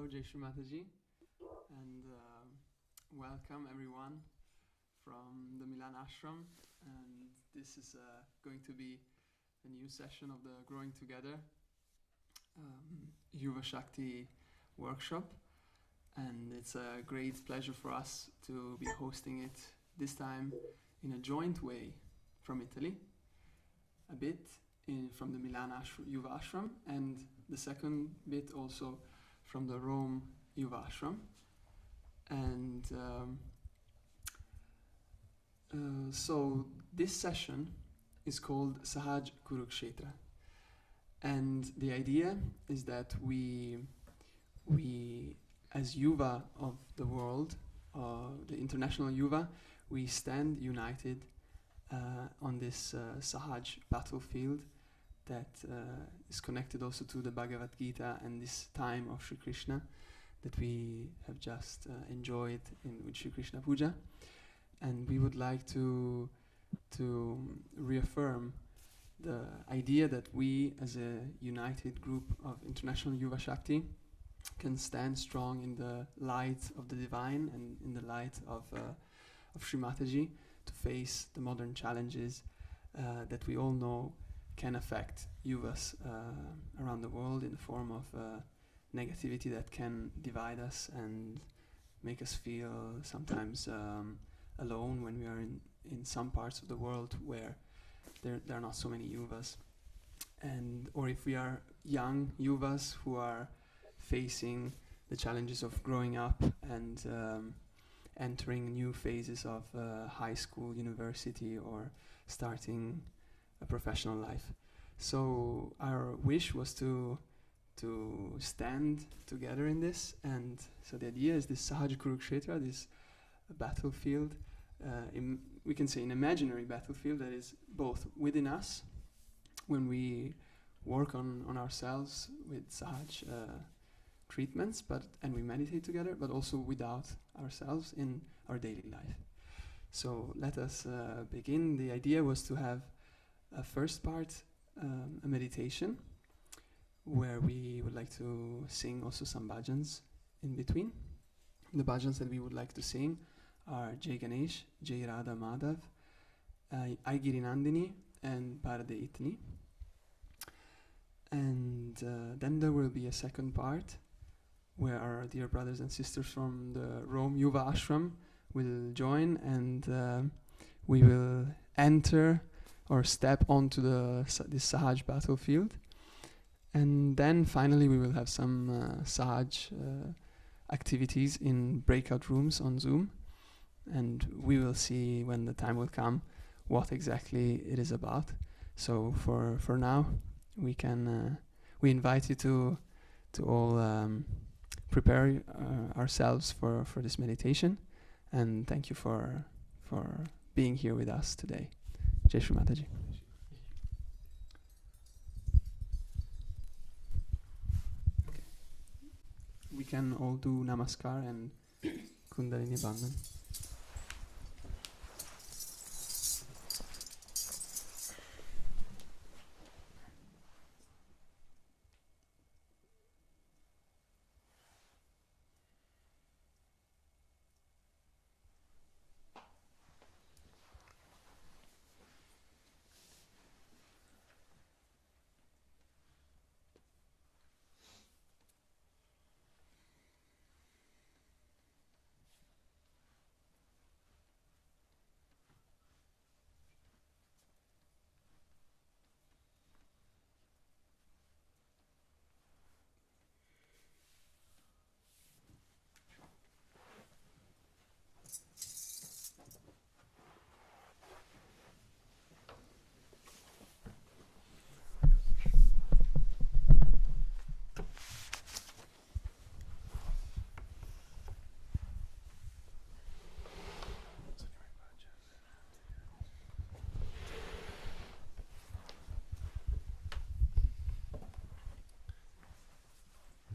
Jai Shri Mataji, and welcome everyone from the Milan Ashram. And this is going to be a new session of the Growing Together Yuva Shakti workshop. And it's a great pleasure for us to be hosting it this time in a joint way from Italy, a bit from the Milan Yuva Ashram, and the second bit also from the Rome Yuva Ashram. And so this session is called Sahaj Kurukshetra. And the idea is that we as Yuva of the world, the international Yuva, we stand united on this Sahaj battlefield that is connected also to the Bhagavad Gita and this time of Sri Krishna that we have just enjoyed with Sri Krishna Puja. And we would like to reaffirm the idea that we as a united group of international Yuva Shakti can stand strong in the light of the divine and in the light of Sri Mataji to face the modern challenges that we all know can affect Yuvas around the world in the form of negativity that can divide us and make us feel sometimes alone when we are in some parts of the world where there are not so many Yuvas. And or if we are young Yuvas who are facing the challenges of growing up and entering new phases of high school, university, or starting a professional life. So our wish was to stand together in this, and so the idea is this Sahaj Kurukshetra, this battlefield, we can say an imaginary battlefield that is both within us when we work on ourselves with Sahaj treatments, and we meditate together, but also without ourselves in our daily life. So let us begin. The idea was to have a first part, a meditation, where we would like to sing also some bhajans in between. The bhajans that we would like to sing are Jai Ganesh, Jai Radha Madhav, Ai Girinandini, and Parde Itni. And then there will be a second part where our dear brothers and sisters from the Rome Yuva Ashram will join, and we will enter or step onto this Sahaj battlefield. And then finally we will have some Sahaj activities in breakout rooms on Zoom, and we will see when the time will come what exactly it is about. So for now we invite you to all prepare ourselves for this meditation, and thank you for being here with us today. Jai Shri Mataji. Okay. We can all do Namaskar and Kundalini Bandhan.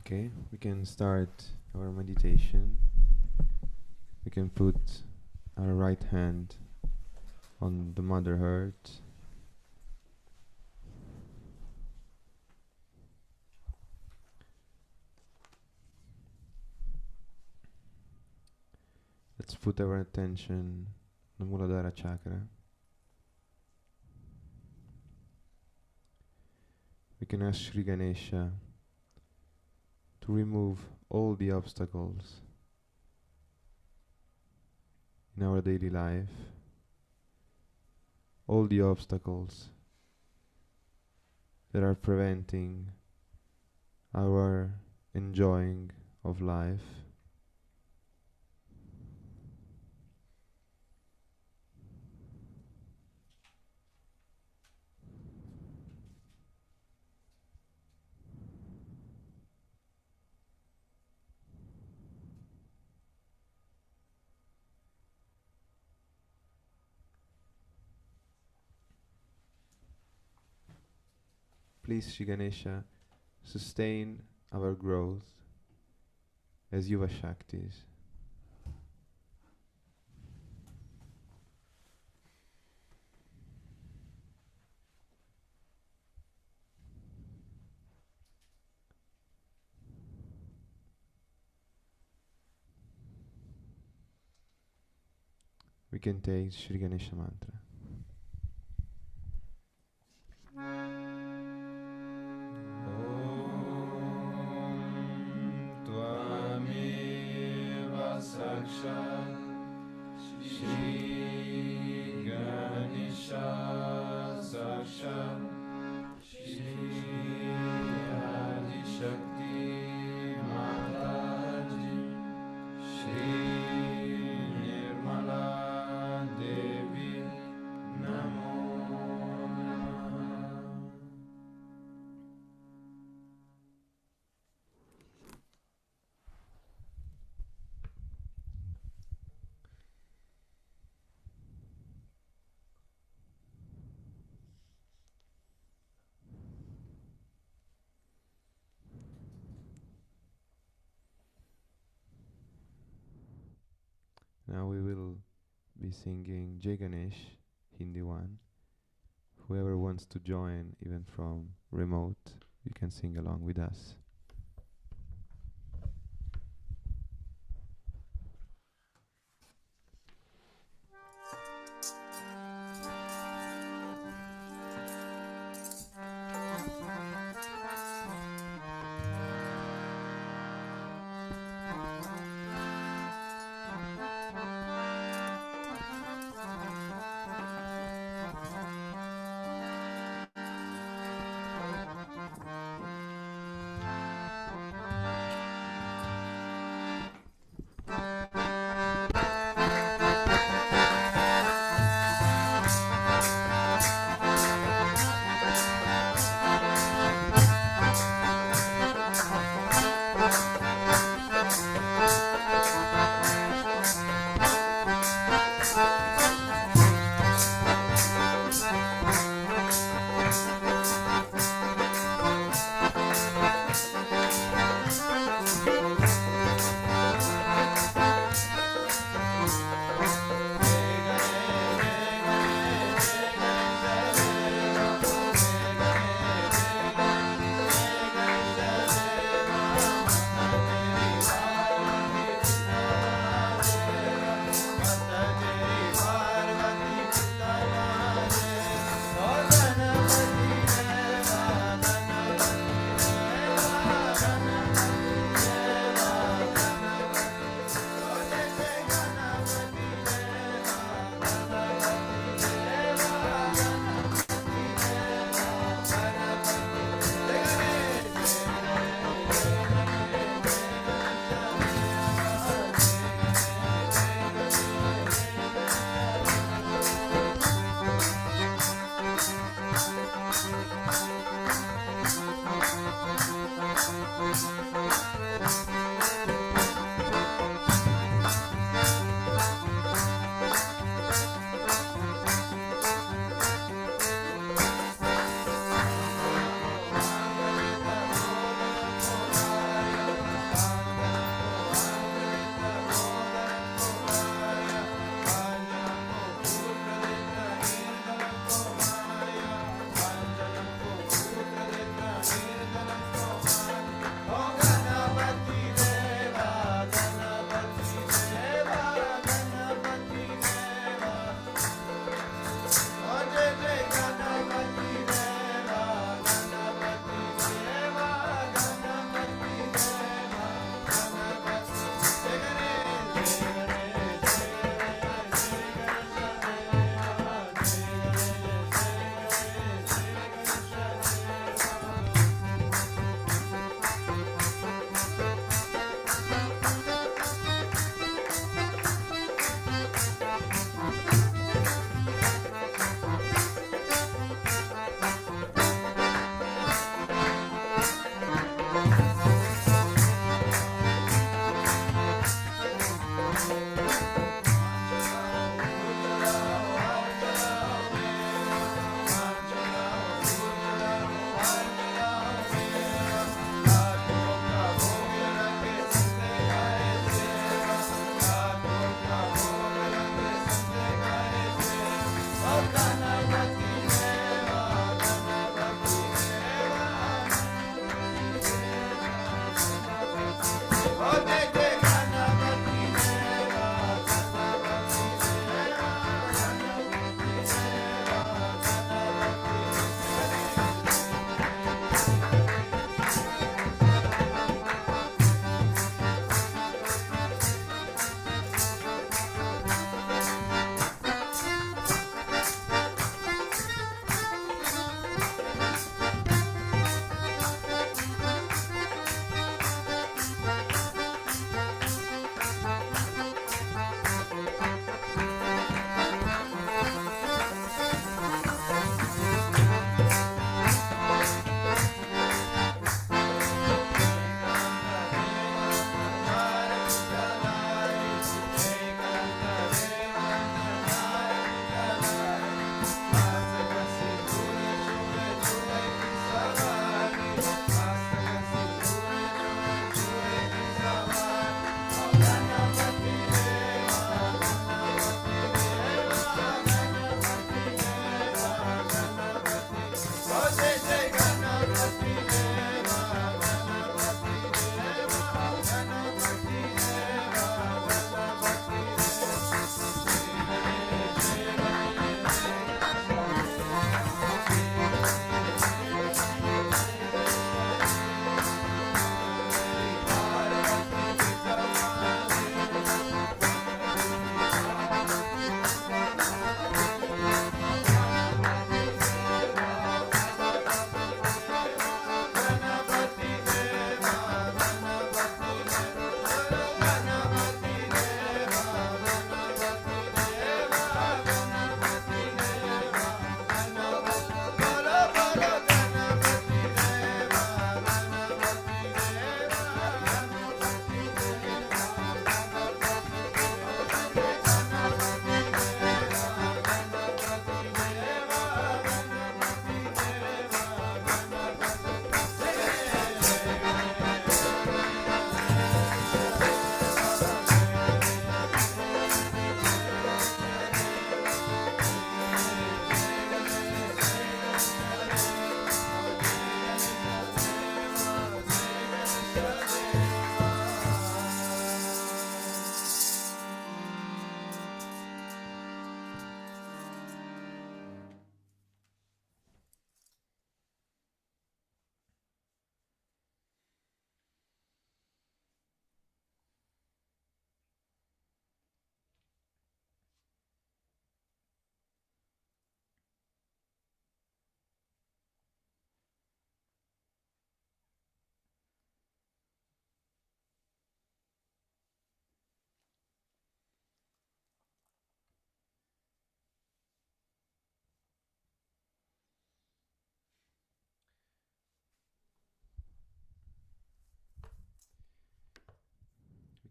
Okay, we can start our meditation. We can put our right hand on the mother heart. Let's put our attention on the Muladhara chakra. We can ask Sri Ganesha to remove all the obstacles in our daily life, all the obstacles that are preventing our enjoying of life. Please, Shri Ganesha, sustain our growth as Yuva Shaktis. We can take Shri Ganesha mantra. Now we will be singing Jai Ganesh, Hindi one. Whoever wants to join, even from remote, you can sing along with us.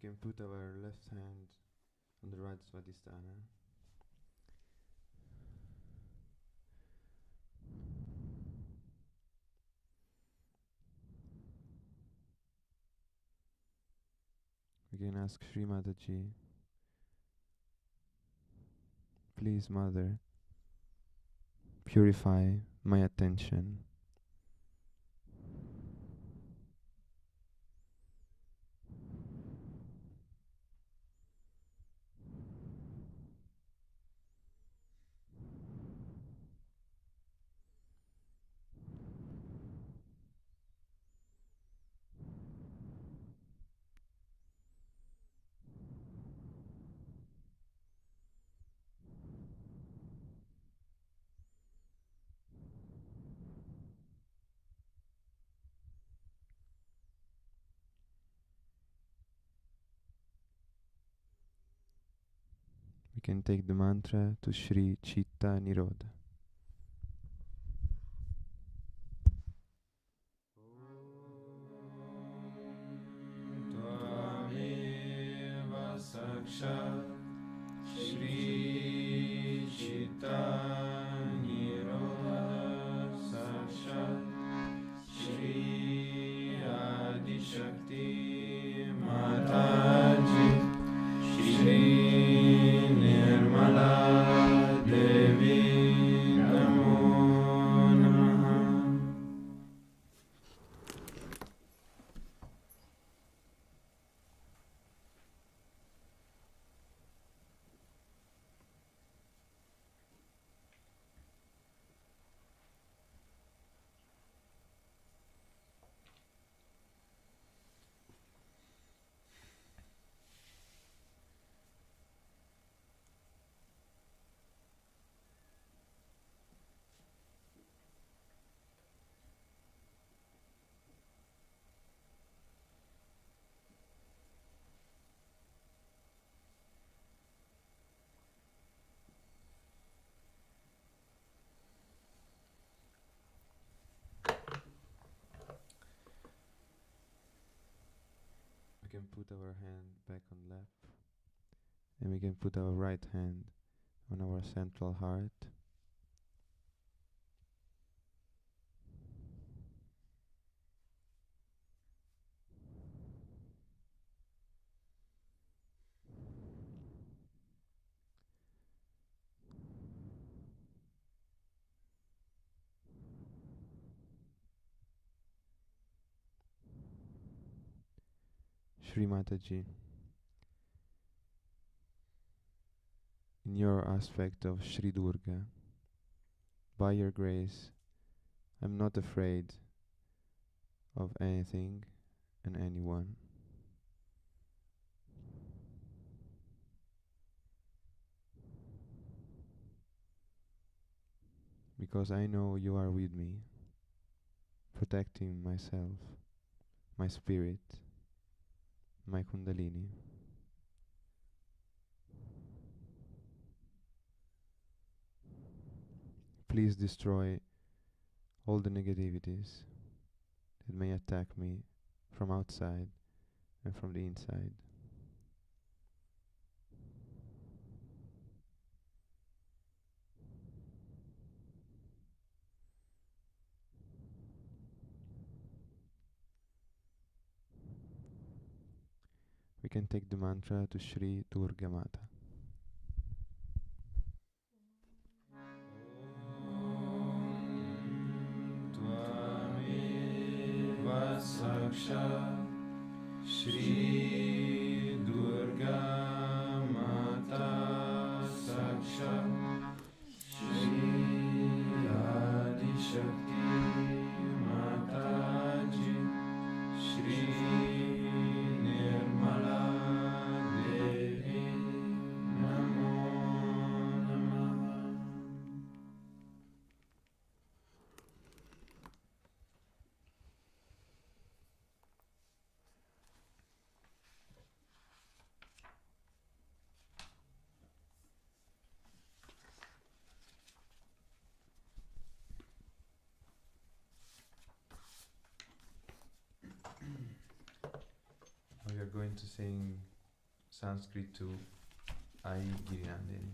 can put our left hand on the right Svadhisthana. We can ask Shri Mataji, please Mother, purify my attention. We can take the mantra to Shri Chitta Nirodha. Tvameva Sakshat Shri Chitta Nirodha Sakshat Shri Adi Shakti Mataji Shri Nirmala Devi Namo Namaha. We can put our hand back on lap, and we can put our right hand on our central heart. Shri Mataji, in your aspect of Shri Durga, by your grace, I'm not afraid of anything and anyone. Because I know you are with me, protecting myself, my spirit, my Kundalini. Please destroy all the negativities that may attack me from outside and from the inside. We can take the mantra to Shri Durga Mata. Tvameva Sakshat Shri Durga Mata Sakshat Shri Adi Shakti Mataji Shri Nirmala Devi Namo Namaha. We are going to sing Sanskrit to Ai Girinandini.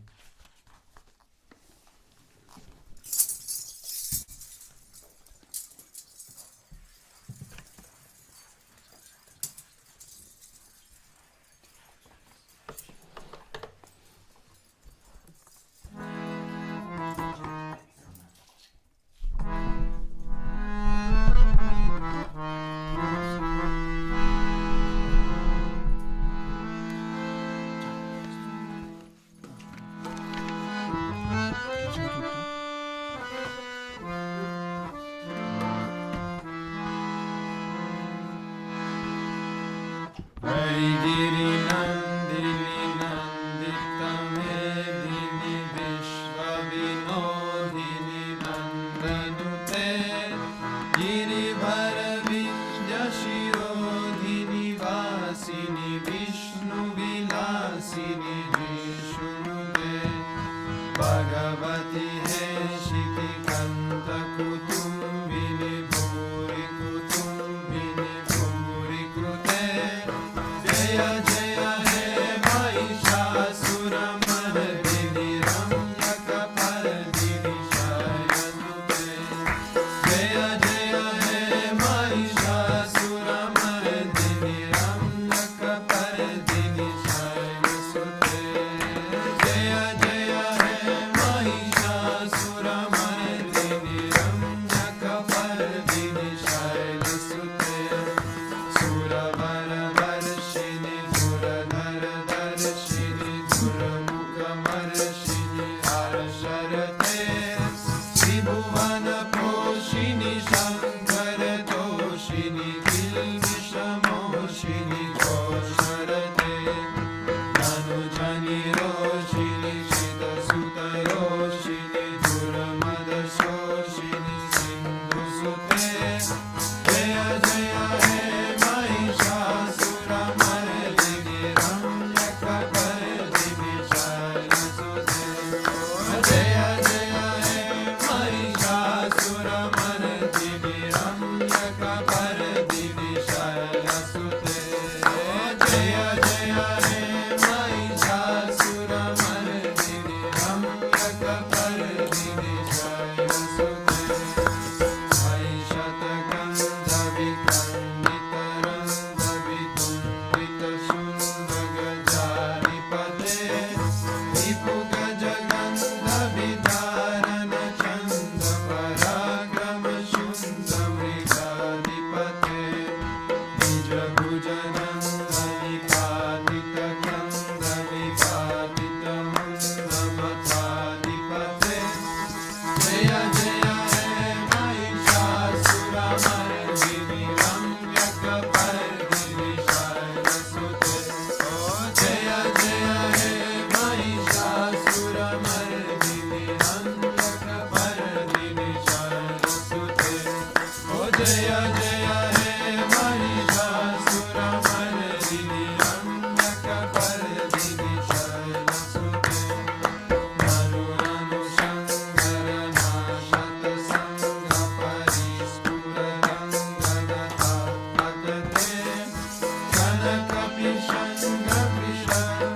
Shanga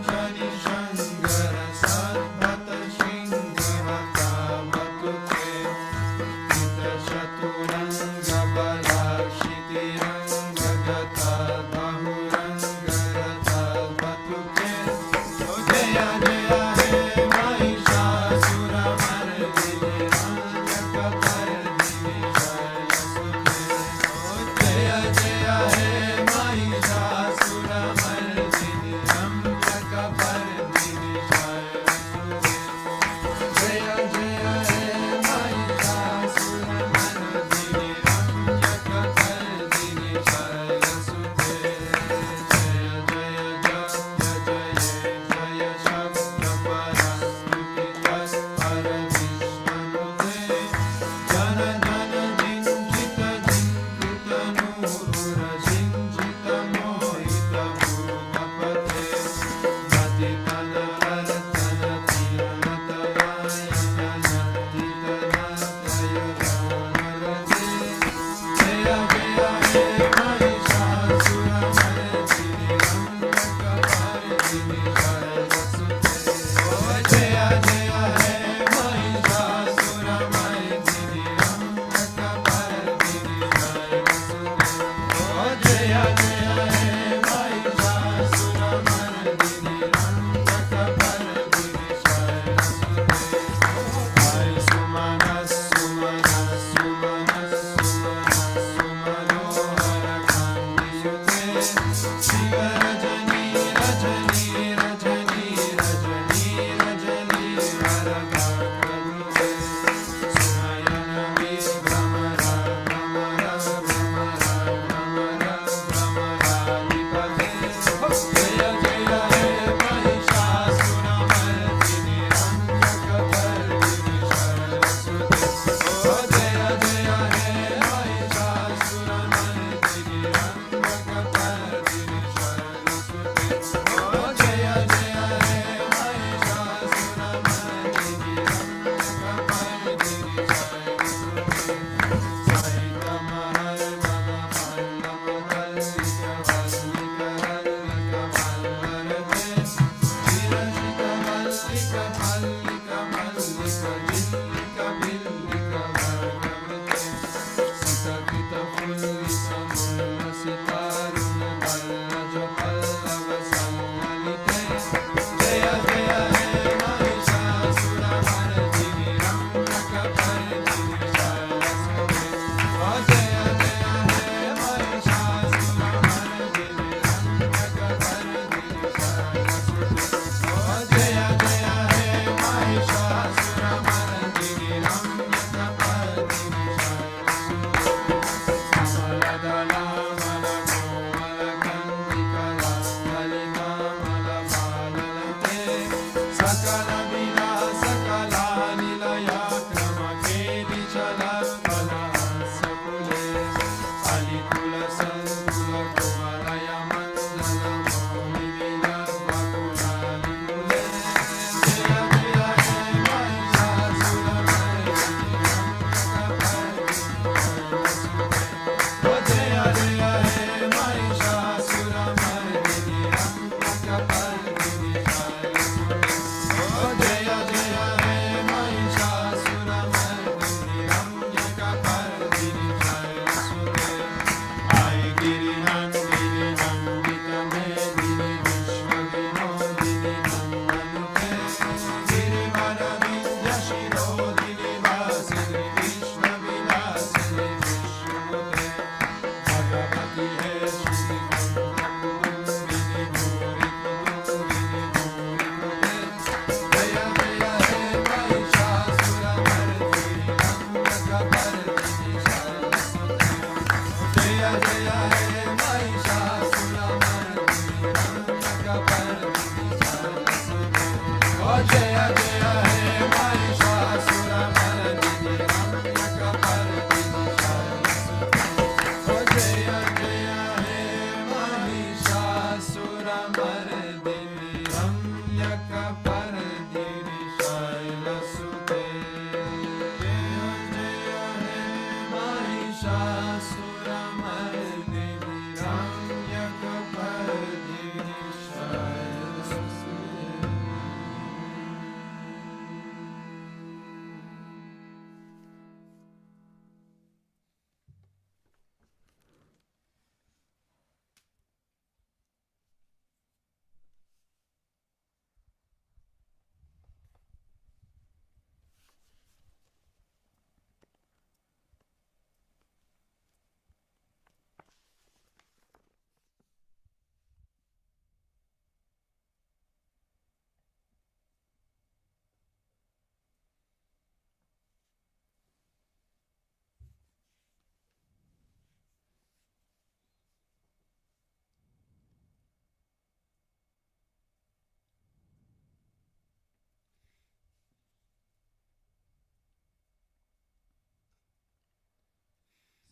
Shani Shangara Sadhata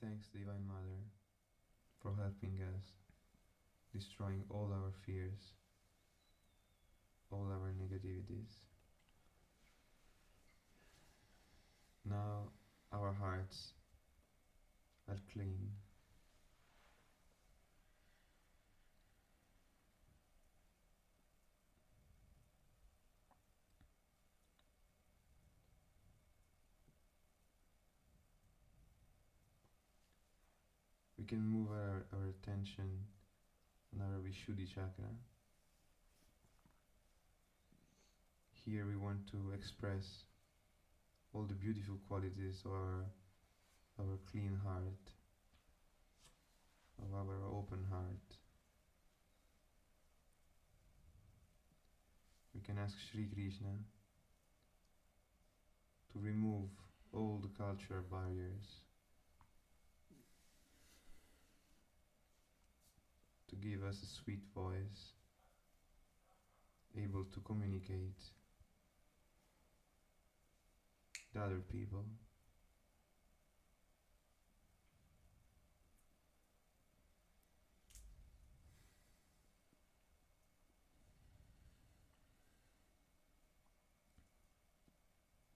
Thanks, Divine Mother, for helping us, destroying all our fears, all our negativities. Now our hearts are clean. We can move our attention on our Vishuddhi chakra. Here we want to express all the beautiful qualities of our clean heart, of our open heart. We can ask Sri Krishna to remove all the cultural barriers, to give us a sweet voice, able to communicate with other people.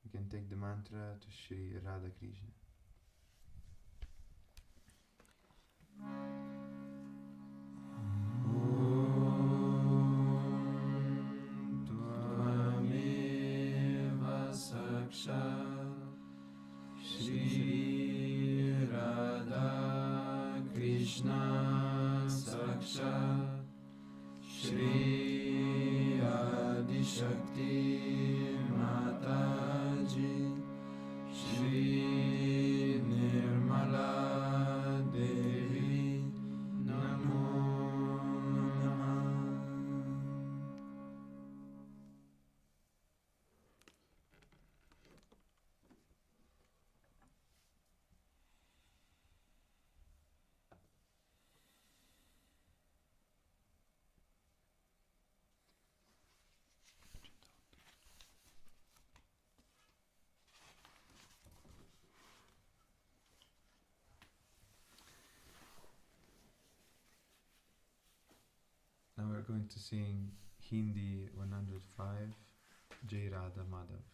We can take the mantra to Sri Radha Krishna. Tvame going to sing Hindi 105, Jai Radha Madhav.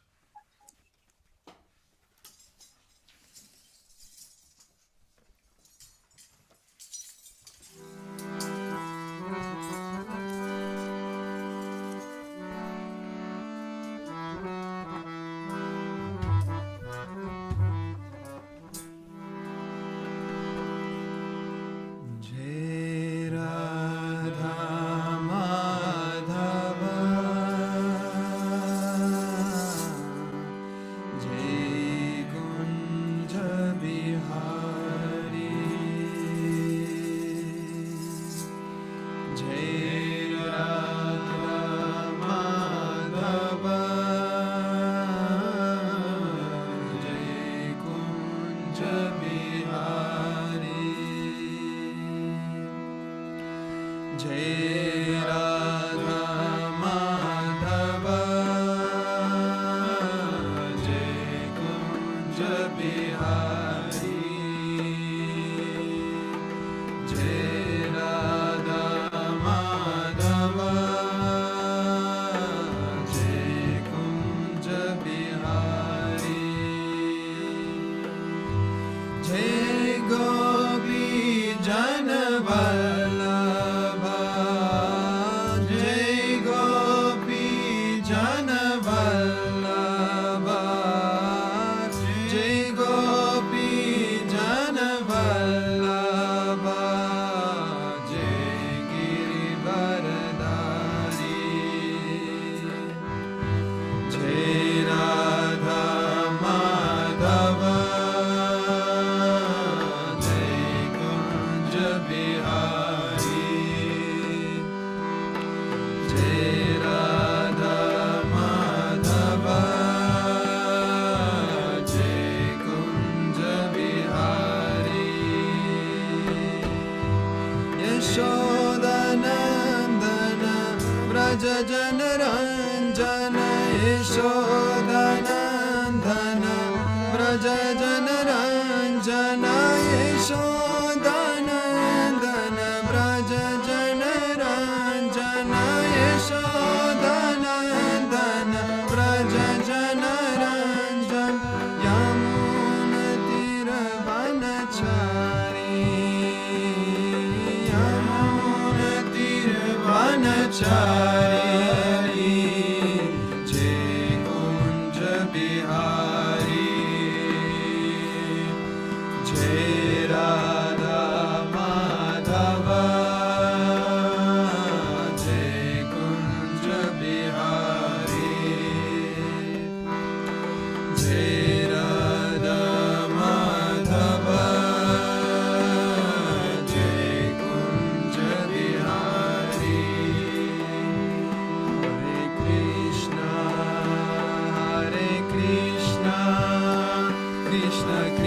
Krishna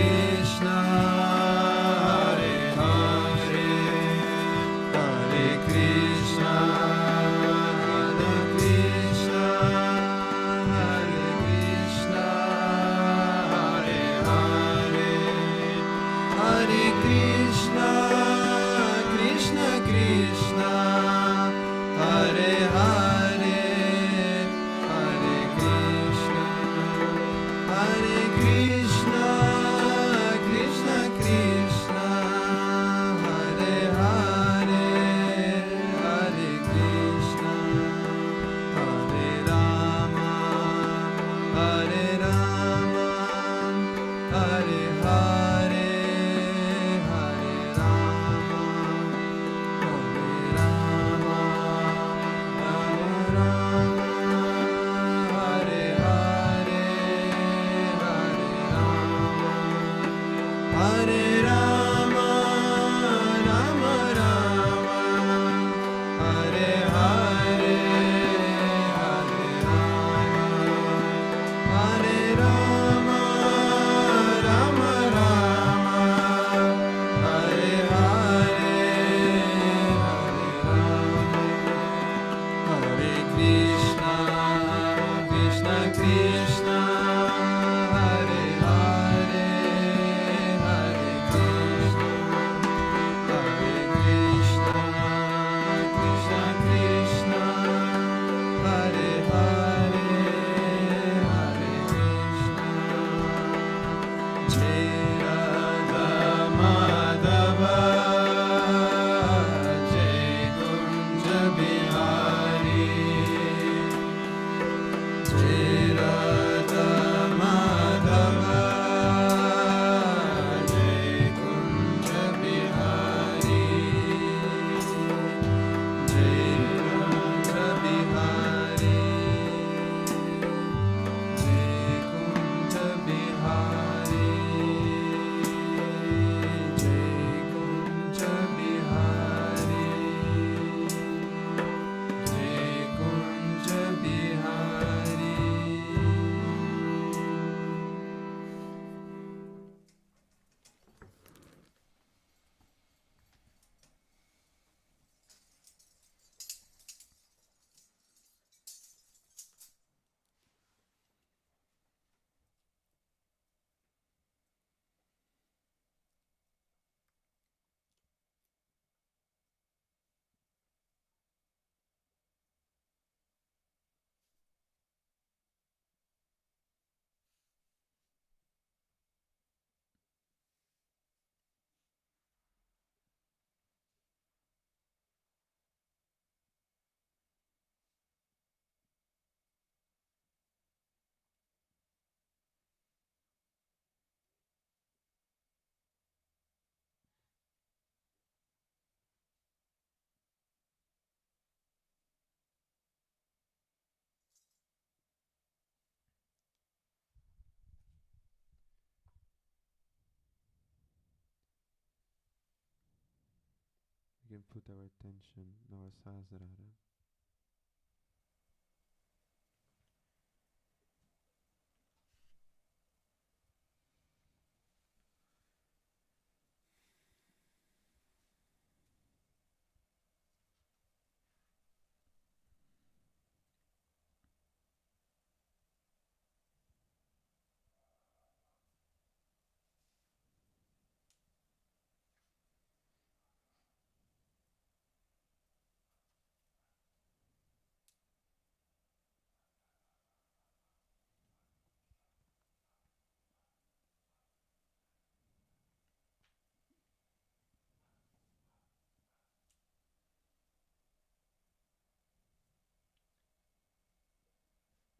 We can put our attention in our Sahasrara.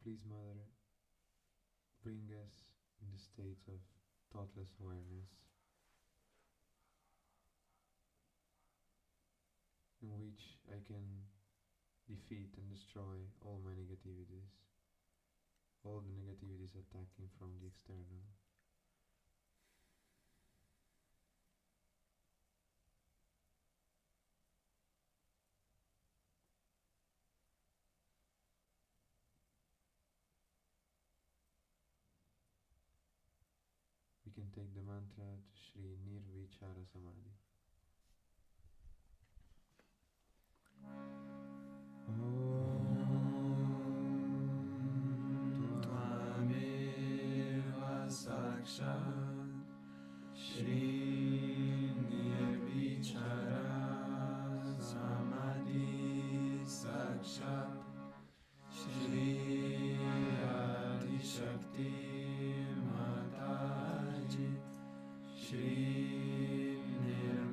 Please, Mother, bring us in the state of thoughtless awareness, in which I can defeat and destroy all my negativities, all the negativities attacking from the external. We can take the mantra to Shri Nirvichara Samadhi. Tvameva sakshat Shri Nirvichara Samadhi sakshat Shri Adi Shakti Mataji Shri Nirvichara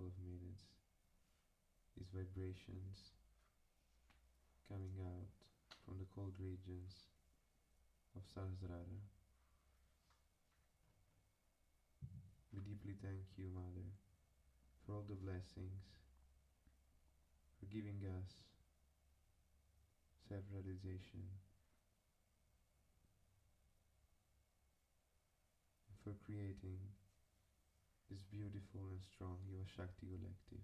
couple of minutes these vibrations coming out from the cold regions of Sahasrara. We deeply thank you, Mother, for all the blessings, for giving us self-realization, and for creating this beautiful and strong Yuva Shakti collective.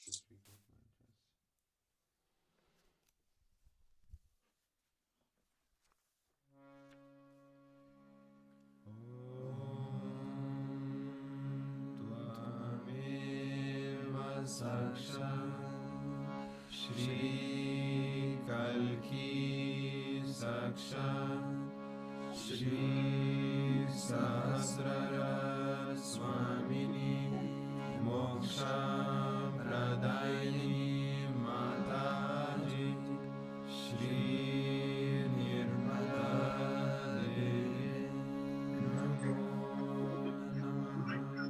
Just repeat mantras. Tvameva Sakshat Shri Kalki Sakshat Shri Sahasrara Swamini Moksha Pradayini Mataji Shri Nirmala Devi Namo Namaha.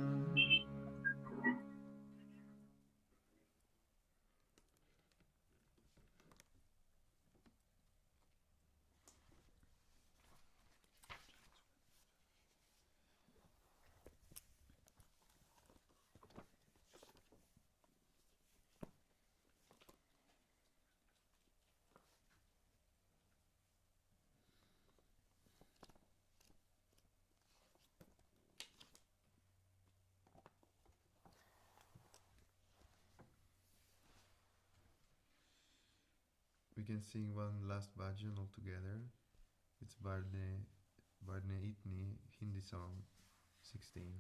We can sing one last bhajan all together. It's Barne Itni, Hindi song 16.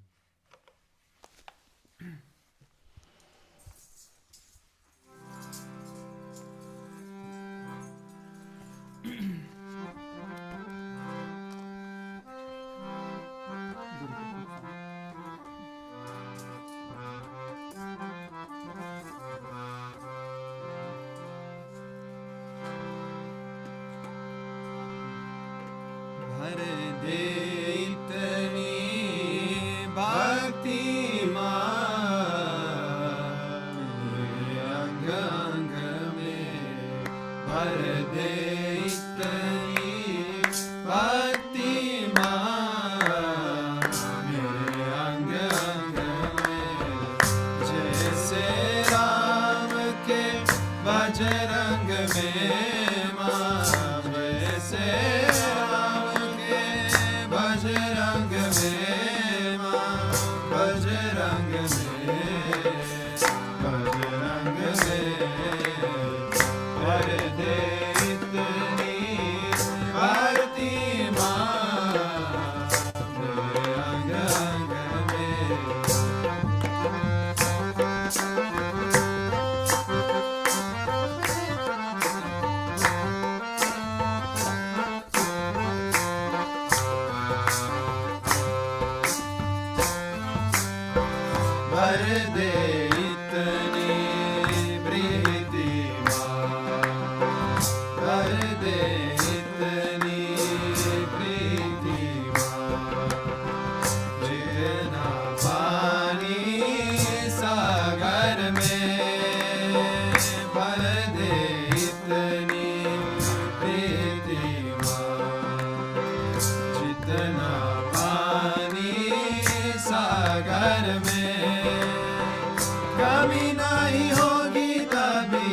भर दे इतनी भक्ति मेरे अंग अंग में भर दे इतनी भक्ति मेरे अंग अंग में जैसे राम के बजरंग में माँ जैसे राम के दे इतनी प्रीति भर दे इतनी प्रीति जितना पानी सागर में भर दे इतनी प्रीति जितना पानी सागर में कमी नहीं होगी तभी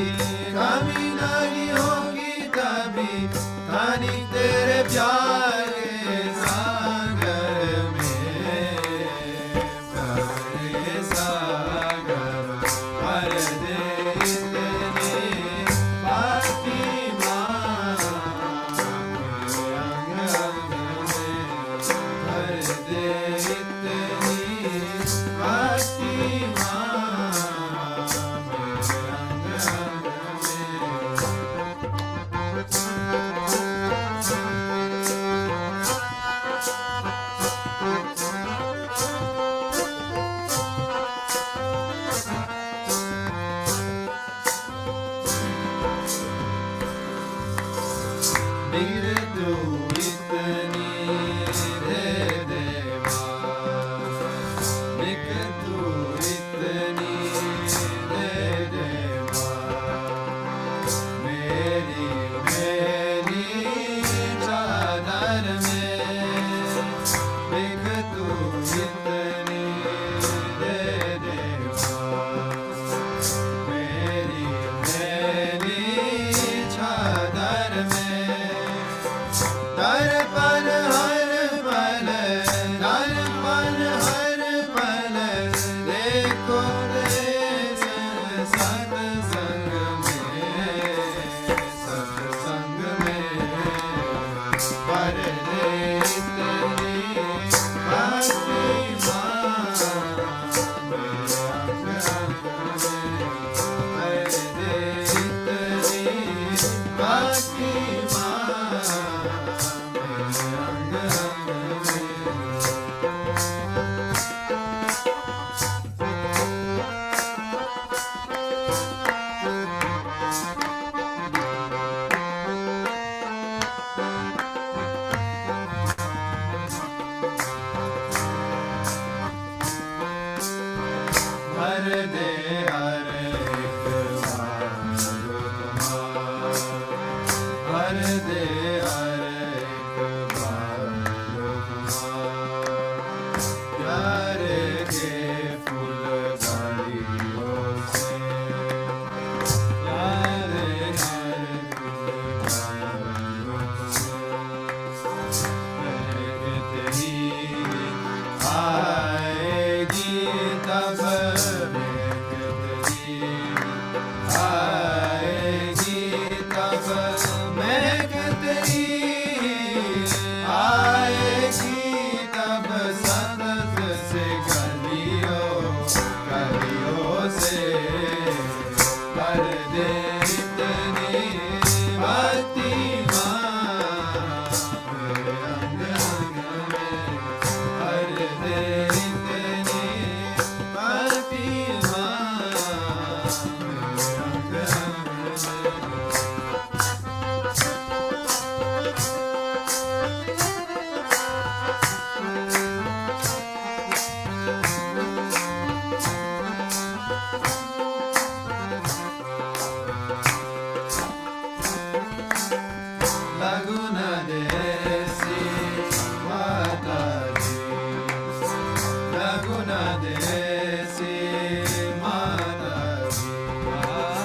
कमी नहीं होगी तभी कहानी तेरे प्यार के सागर में भरे सागर भर दे इतनी बाकी माँ मेरे अंग अंग में भर दे इतनी बाकी माँ मेरे अंग अंग बिर तू इतनी दे दे बिक तू इतनी दे दे मेरी मेरी चादर में बिक तू इतनी दे दे मेरी मेरी चादर में दर्पण हर पल दर्पण हर पल देखो देश सत्संग में पर दे इतनी भक्ति माँ मेरे अंग अंग में पर दे इतनी भक्ति माँ मेरे अंग अंग में भर दे हर एक भर दे हर एक प्यार के फूल गाड़ियों से प्यार हर फूल गाड़ियों से महकते ही आएगी तब महकते ही आएगी तब महकते ही आएगी तब सतत से गलियों गलियों से भर दे इतनी भक्ति माँ मेरे अंग अंग में भर दे इतनी भक्ति माँ मेरे अंग अंग लगुना देसी माता जी लगुना देसी माता जी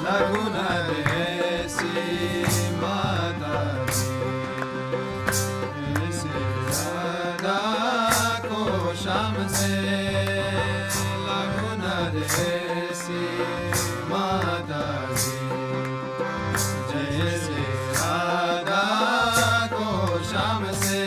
लगुना देसी माता जी ऐसे राधा को शाम से लगुना देसी माता जी जैसे राधा को शाम से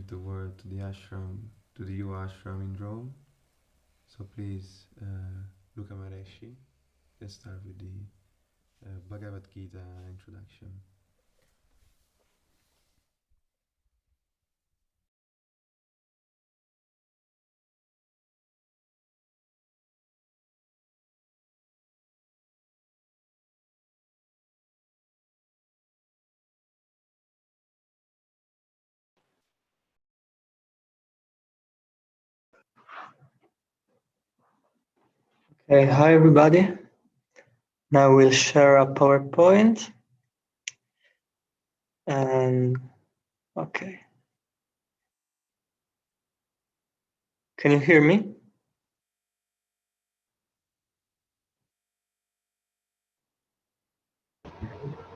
the word to the ashram, to the Yuva ashram in Rome. So please, Luca Maresci, let's start with the Bhagavad Gita introduction. Okay, hi everybody. Now we'll share a PowerPoint. And okay. Can you hear me?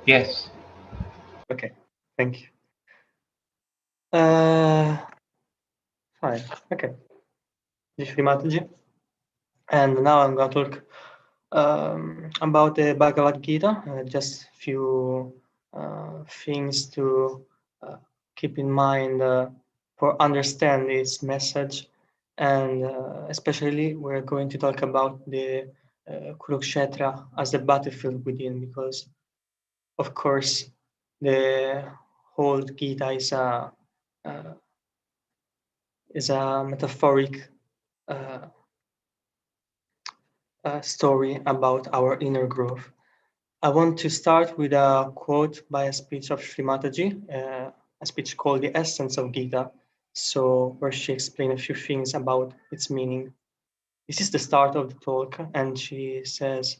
Yes. Okay, thank you. Fine, okay. Mataji. And now I'm going to talk about the Bhagavad Gita, just a few things to keep in mind for understand its message. And especially we're going to talk about the Kurukshetra as the battlefield within, because of course the whole Gita is a metaphoric story about our inner growth. I want to start with a quote by a speech of Sri Mataji, a speech called The Essence of Gita, so where she explained a few things about its meaning. This is the start of the talk, and she says,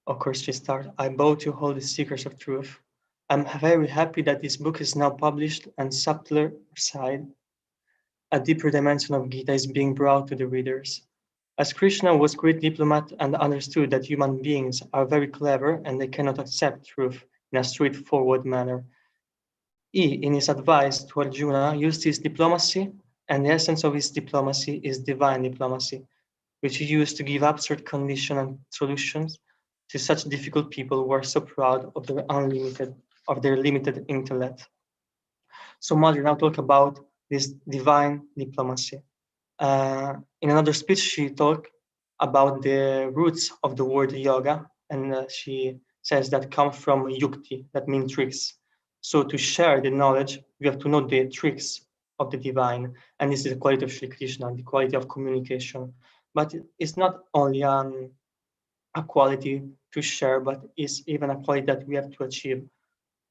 of course she starts, I bow to all the seekers of truth. I'm very happy that this book is now published and subtler side, a deeper dimension of Gita is being brought to the readers. As Krishna was great diplomat and understood that human beings are very clever and they cannot accept truth in a straightforward manner, he, in his advice to Arjuna, used his diplomacy, and the essence of his diplomacy is divine diplomacy, which he used to give absurd conditions and solutions to such difficult people who are so proud of their limited intellect. So Madhuri now talk about this divine diplomacy. In another speech, she talked about the roots of the word yoga, and she says that come from yukti, that means tricks. So to share the knowledge, we have to know the tricks of the divine, and this is the quality of Sri Krishna, the quality of communication. But it's not only a quality to share, but it's even a quality that we have to achieve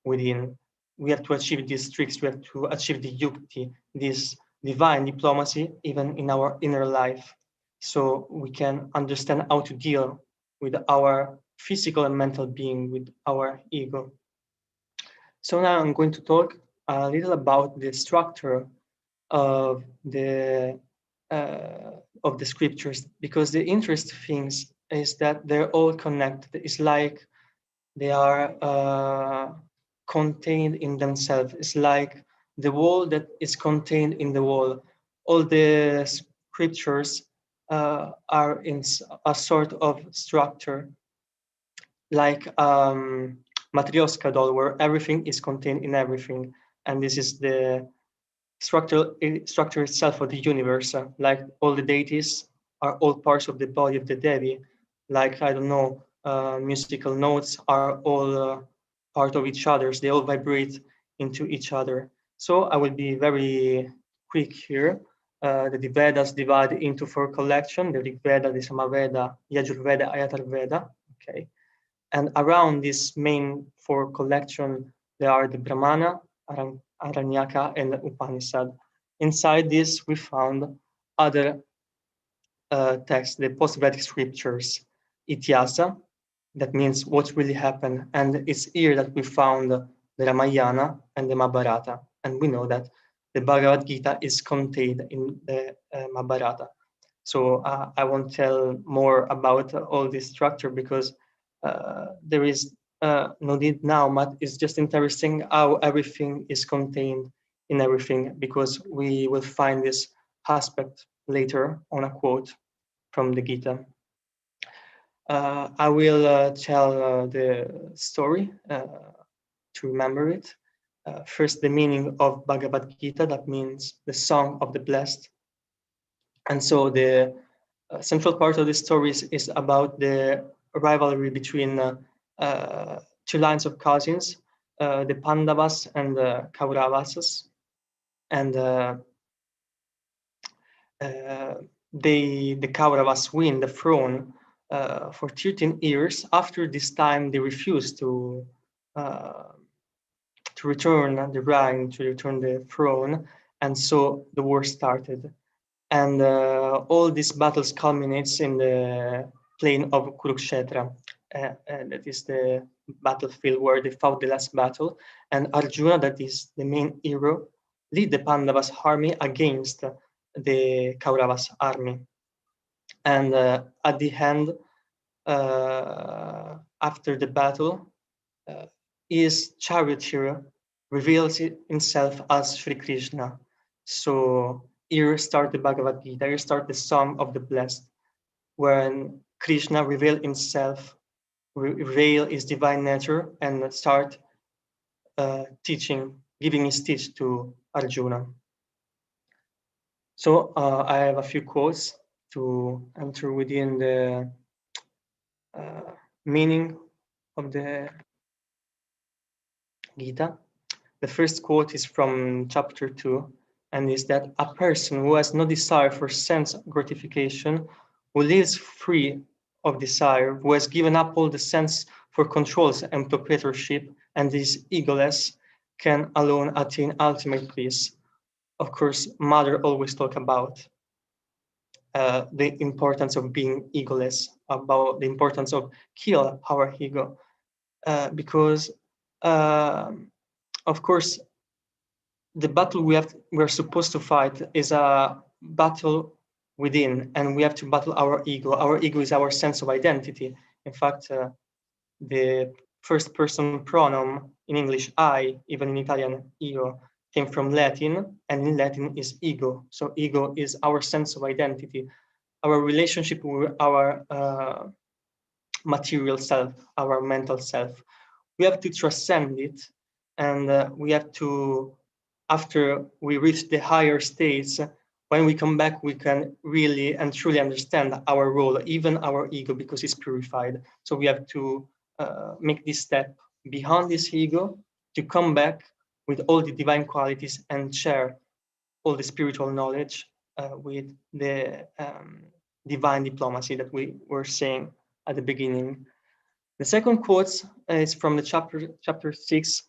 within. We have to achieve these tricks, we have to achieve the yukti, this divine diplomacy, even in our inner life, so we can understand how to deal with our physical and mental being, with our ego. So now I'm going to talk a little about the structure of the scriptures, because the interesting things is that they're all connected. It's like they are contained in themselves. It's like the wall that is contained in the wall. All the scriptures are in a sort of structure, like Matryoshka doll, where everything is contained in everything. And this is the structure itself of the universe. Like all the deities are all parts of the body of the Devi. Like, I don't know, musical notes are all part of each other. They all vibrate into each other. So I will be very quick here. The Vedas divide into 4 collections: the Rig Veda, the Samaveda, Yajurveda, Ayatharveda. Okay, and around this main 4 collection, there are the Brahmana, Aranyaka, and Upanishad. Inside this, we found other texts, the post-Vedic scriptures, Ityasa, that means what really happened, and it's here that we found the Ramayana and the Mahabharata, and we know that the Bhagavad Gita is contained in the Mahabharata. So I won't tell more about all this structure, because there is no need now, but it's just interesting how everything is contained in everything, because we will find this aspect later on a quote from the Gita. I will tell the story to remember it. first the meaning of Bhagavad Gita, that means the song of the blessed. And so the central part of the story is about the rivalry between two lines of cousins, the Pandavas and the Kauravas. And the Kauravas win the throne for 13 years. After this time, they refuse to return the Rhine, to return the throne, and so the war started. And all these battles culminates in the plain of Kurukshetra. That is the battlefield where they fought the last battle. And Arjuna, that is the main hero, lead the Pandavas army against the Kauravas army. And at the end, after the battle, his charioteer reveals himself as Sri Krishna. So here start the Bhagavad Gita, here start the Song of the Blessed, when Krishna revealed himself, reveal his divine nature, and start teaching, giving his teach to Arjuna. So I have a few quotes to enter within the meaning of the Gita. The first quote is from chapter 2, and is that a person who has no desire for sense gratification, who lives free of desire, who has given up all the sense for controls and proprietorship, and is egoless, can alone attain ultimate peace. Of course, Mother always talk about the importance of being egoless, about the importance of kill our ego, because of course the battle we're supposed to fight is a battle within, and we have to battle our ego. Our ego is our sense of identity. In fact, the first person pronoun in English, I, even in Italian, io, came from Latin, and in Latin is ego. So ego is our sense of identity, our relationship with our material self, our mental self. We have to transcend it, and we have to, after we reach the higher states, when we come back, we can really and truly understand our role, even our ego, because it's purified. So we have to make this step beyond this ego to come back with all the divine qualities and share all the spiritual knowledge with the divine diplomacy that we were saying at the beginning. The second quote is from the chapter 6,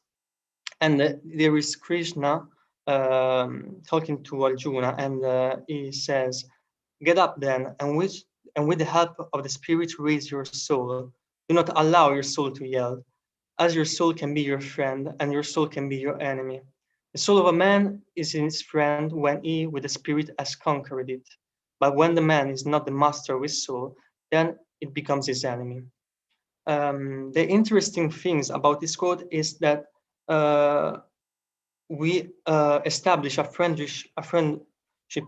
and there is Krishna talking to Arjuna, and he says, "Get up then, and with the help of the spirit, raise your soul. Do not allow your soul to yell, as your soul can be your friend, and your soul can be your enemy. The soul of a man is his friend when he, with the spirit, has conquered it. But when the man is not the master of his soul, then it becomes his enemy." The interesting things about this quote is that we establish a friendship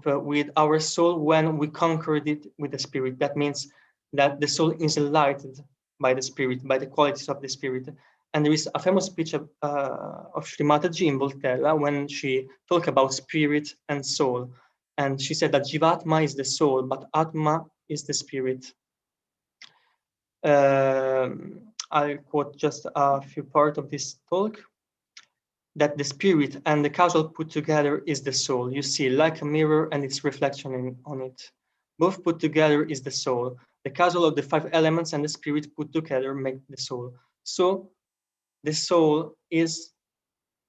with our soul when we conquered it with the spirit. That means that the soul is enlightened by the spirit, by the qualities of the spirit. And there is a famous speech of Sri Mataji in Volterra when she talked about spirit and soul. And she said that Jivatma is the soul, but Atma is the spirit. I'll quote just a few parts of this talk. That the spirit and the causal put together is the soul. You see, like a mirror and its reflection on it. Both put together is the soul. The causal of the 5 elements and the spirit put together make the soul. So the soul is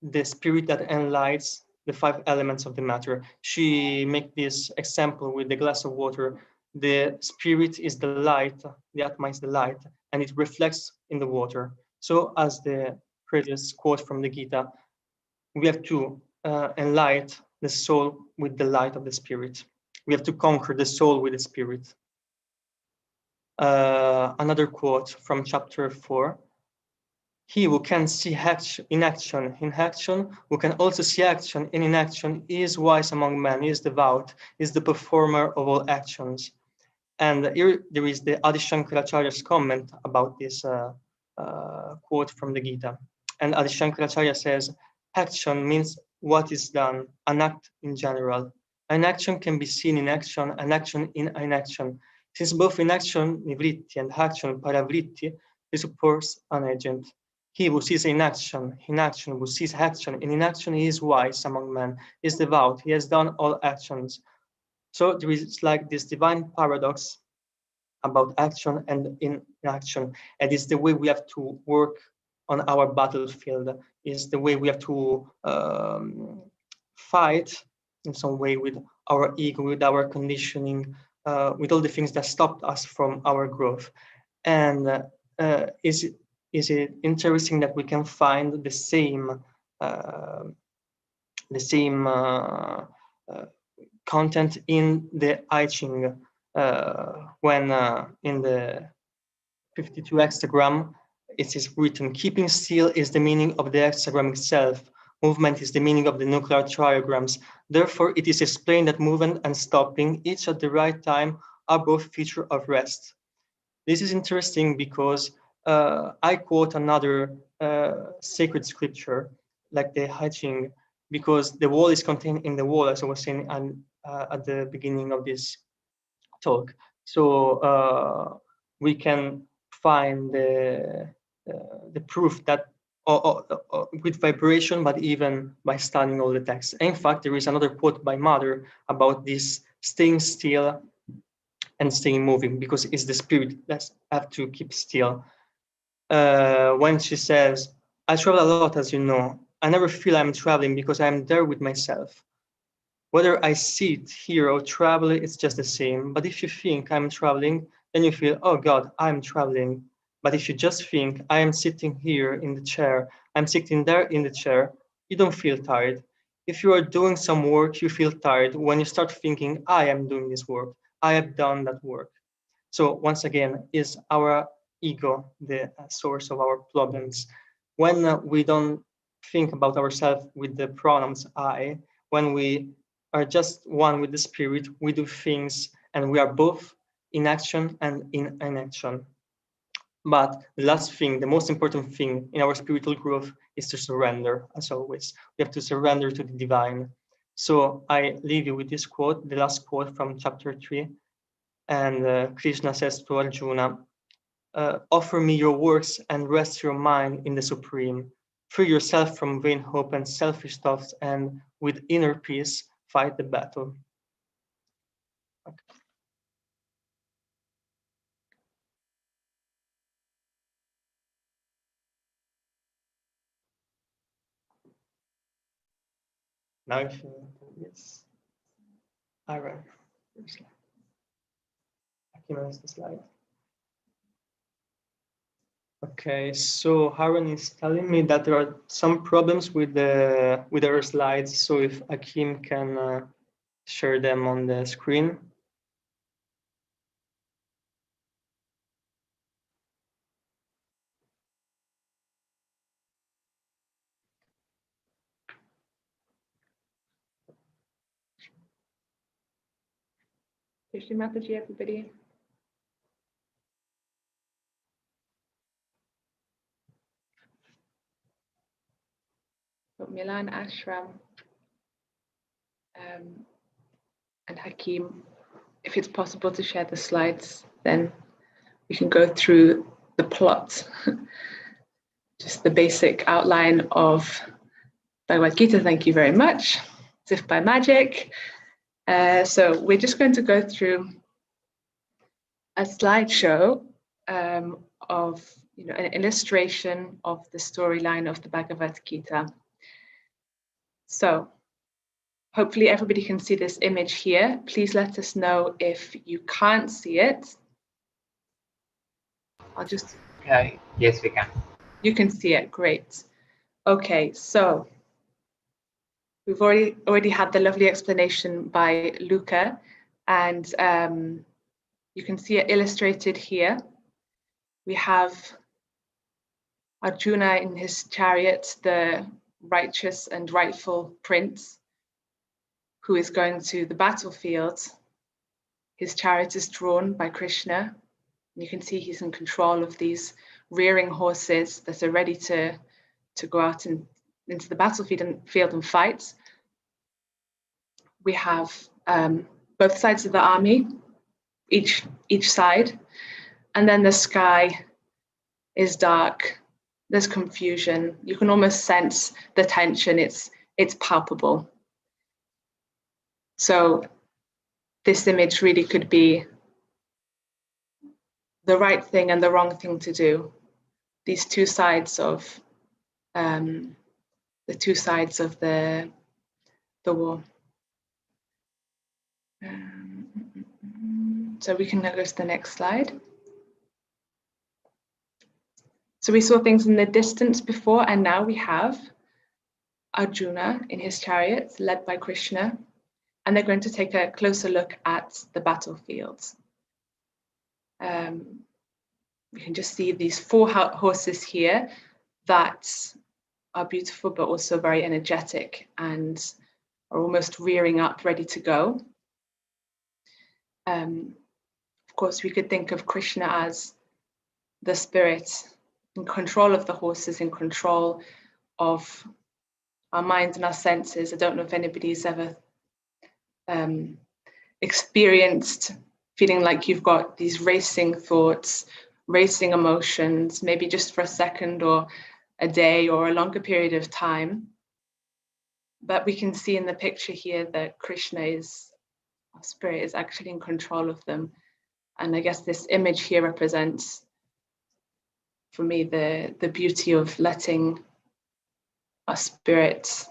the spirit that enlightens the 5 elements of the matter. She make this example with the glass of water. The spirit is the light, the Atma is the light, and it reflects in the water. So as the previous quote from the Gita, we have to enlighten the soul with the light of the spirit. We have to conquer the soul with the spirit. Another quote from chapter 4. He who can see in action, who can also see action in inaction, is wise among men, is devout, is the performer of all actions. And here there is the Adi Shankaracharya's comment about this quote from the Gita. And Adi Shankaracharya says, Action means what is done, an act in general. An action can be seen in action, an action in inaction. Since both inaction, nivritti, and action, paravritti, presuppose an agent. He who sees inaction, who sees action, and inaction, he is wise among men, he is devout, he has done all actions. So there is like this divine paradox about action and inaction, and it's the way we have to work on our battlefield, is the way we have to fight in some way with our ego, with our conditioning, with all the things that stopped us from our growth. And is it interesting that we can find the same content in the I Ching, when in the 52 hexagram it is written, keeping still is the meaning of the hexagram itself. Movement is the meaning of the nuclear triograms. Therefore, it is explained that movement and stopping, each at the right time, are both features of rest. This is interesting because I quote another sacred scripture, like the I Ching, because the wall is contained in the wall, as I was saying at the beginning of this talk. So we can find the proof that with vibration, but even by studying all the texts. In fact, there is another quote by Mother about this staying still and staying moving, because it's the spirit that have to keep still. When she says, I travel a lot, as you know. I never feel I'm traveling because I'm there with myself. Whether I sit here or travel, it's just the same. But if you think I'm traveling, then you feel, oh God, I'm traveling. But if you just think, I am sitting here in the chair, I'm sitting there in the chair, you don't feel tired. If you are doing some work, you feel tired when you start thinking, I am doing this work, I have done that work. So once again, is our ego the source of our problems? When we don't think about ourselves with the pronouns I, when we are just one with the spirit, we do things and we are both in action and in inaction. But the last thing, the most important thing in our spiritual growth is to surrender, as always. We have to surrender to the divine. So I leave you with this quote, the last quote from chapter 3. And Krishna says to Arjuna, offer me your works and rest your mind in the Supreme. Free yourself from vain hope and selfish thoughts, and with inner peace, fight the battle. Okay. Now if you, yes. All right. Immerse the slide. Okay, so Harun is telling me that there are some problems with our slides. So if Akim can share them on the screen. Krishna Mataji, everybody. Milan Ashram and Hakim, if it's possible to share the slides, then we can go through the plot, just the basic outline of Bhagavad Gita. Thank you very much, as if by magic. So we're just going to go through a slideshow of an illustration of the storyline of the Bhagavad Gita. So hopefully everybody can see this image here. Please let us know if you can't see it. I'll just... Yes, we can. You can see it, great. Okay, so we've already had the lovely explanation by Luca, and you can see it illustrated here. We have Arjuna in his chariot, the righteous and rightful prince, who is going to the battlefield. His chariot is drawn by Krishna. You can see he's in control of these rearing horses that are ready to go out and into the battlefield and fight. We have both sides of the army, each side, and then the sky is dark. There's confusion. You can almost sense the tension. It's palpable. So this image really could be the right thing and the wrong thing to do. These two sides of the war. So we can now go to the next slide. So we saw things in the distance before, and now we have Arjuna in his chariot, led by Krishna, and they're going to take a closer look at the battlefields. We can just see these 4 horses here that are beautiful, but also very energetic and are almost rearing up, ready to go. Of course, we could think of Krishna as the spirit in control of the horses, in control of our minds and our senses. I don't know if anybody's ever experienced feeling like you've got these racing thoughts, racing emotions, maybe just for a second or a day or a longer period of time. But we can see in the picture here that Krishna our spirit is actually in control of them. And I guess this image here represents, for me, the beauty of letting our spirit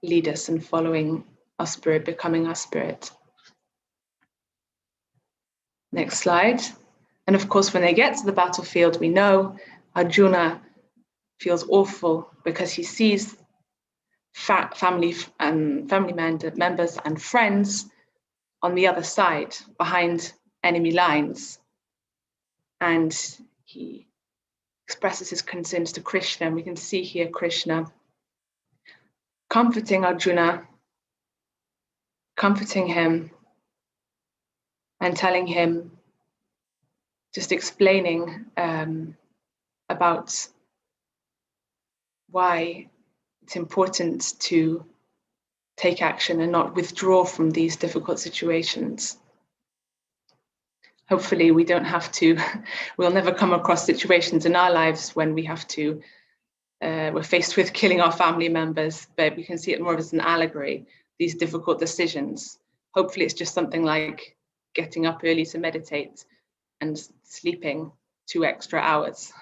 lead us and following our spirit, becoming our spirit. Next slide. And of course, when they get to the battlefield, we know Arjuna feels awful because he sees family members and friends on the other side, behind enemy lines. And he expresses his concerns to Krishna. And we can see here Krishna comforting Arjuna, comforting him, and telling him, just explaining about why it's important to take action and not withdraw from these difficult situations. Hopefully we don't have to, we'll never come across situations in our lives when we have to, we're faced with killing our family members, but we can see it more as an allegory, these difficult decisions. Hopefully it's just something like getting up early to meditate and sleeping 2 extra hours,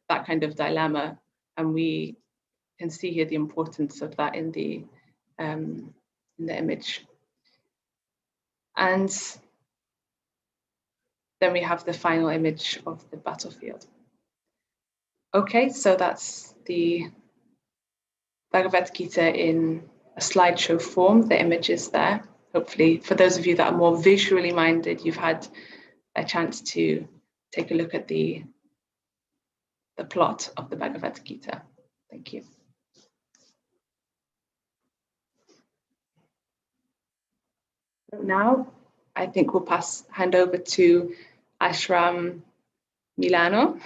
that kind of dilemma. And we can see here the importance of that in the image. And then we have the final image of the battlefield. Okay, so that's the Bhagavad Gita in a slideshow form. The image is there. Hopefully, for those of you that are more visually minded, you've had a chance to take a look at the plot of the Bhagavad Gita. Thank you. Now, I think we'll hand over to Ashram Milano.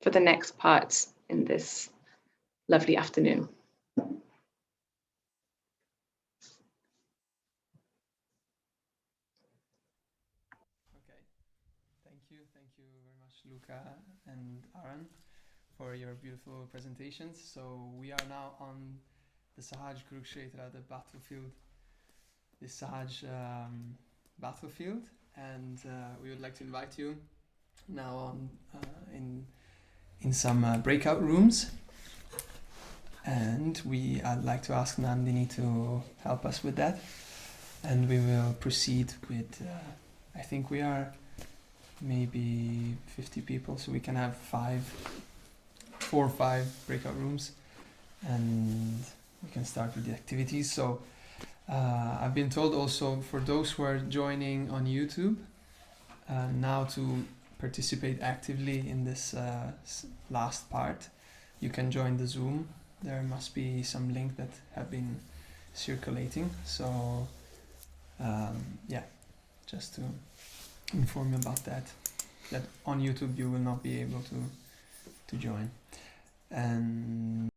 For the next part in this lovely afternoon. Thank you very much, Luca and Aaron, for your beautiful presentations. So we are now on the Sahaj Kurukshetra, the battlefield, the Sahaj battlefield, and we would like to invite you now on in some breakout rooms, and I'd like to ask Nandini to help us with that, and we will proceed with I think we are maybe 50 people, so we can have 4 or 5 breakout rooms, and we can start with the activities. So I've been told also for those who are joining on YouTube now to participate actively in this last part. You can join the Zoom. There must be some link that have been circulating. So yeah, just to inform you about that. that on YouTube you will not be able to join. And